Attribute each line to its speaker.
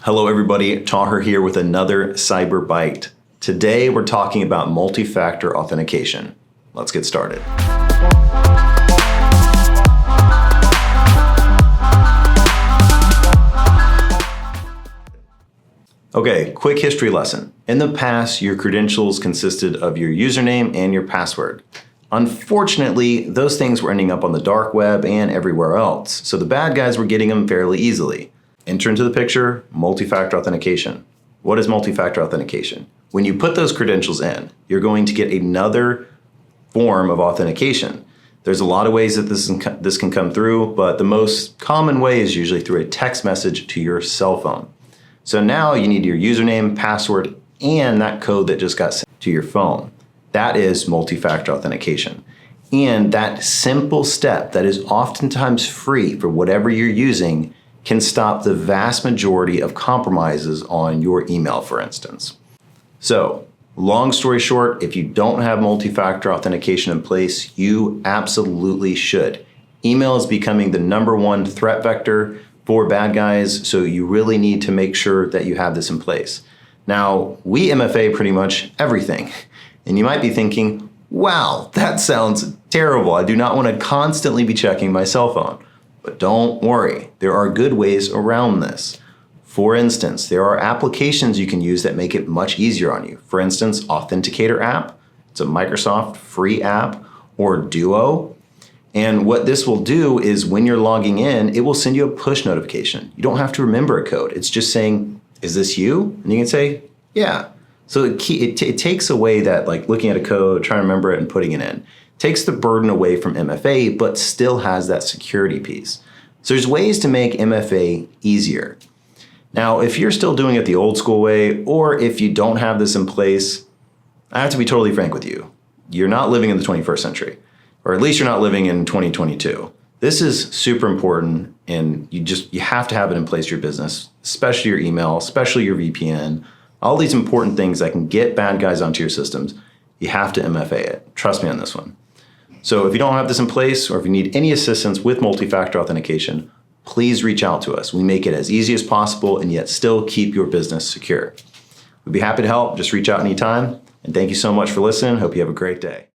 Speaker 1: Hello everybody, Taher here with another Cyber Bite. Today we're talking about multi-factor authentication. Let's get started. Okay, quick history lesson. In the past, your credentials consisted of your username and your password. Unfortunately, those things were ending up on the dark web and everywhere else, so the bad guys were getting them fairly easily. Enter into the picture, multi-factor authentication. What is multi-factor authentication? When you put those credentials in, you're going to get another form of authentication. There's a lot of ways that this can come through, but the most common way is usually through a text message to your cell phone. So now you need your username, password, and that code that just got sent to your phone. That is multi-factor authentication. And that simple step that is oftentimes free for whatever you're using can stop the vast majority of compromises on your email, for instance. So, long story short, if you don't have multi-factor authentication in place, you absolutely should. Email is becoming the #1 threat vector for bad guys, so you really need to make sure that you have this in place. Now, we MFA pretty much everything, and you might be thinking, wow, that sounds terrible. I do not want to constantly be checking my cell phone. But don't worry, there are good ways around this. For instance, there are applications you can use that make it much easier on you. For instance, Authenticator app, it's a Microsoft free app, or Duo. And what this will do is when you're logging in, it will send you a push notification. You don't have to remember a code. It's just saying, is this you? And you can say, yeah. So it takes away that, like, looking at a code, trying to remember it and putting it in. Takes the burden away from MFA, but still has that security piece. So there's ways to make MFA easier. Now, if you're still doing it the old school way, or if you don't have this in place, I have to be totally frank with you. You're not living in the 21st century, or at least you're not living in 2022. This is super important, and you have to have it in place for your business, especially your email, especially your VPN, all these important things that can get bad guys onto your systems. You have to MFA it. Trust me on this one. So if you don't have this in place, or if you need any assistance with multi-factor authentication, please reach out to us. We make it as easy as possible and yet still keep your business secure. We'd be happy to help. Just reach out anytime. And thank you so much for listening. Hope you have a great day.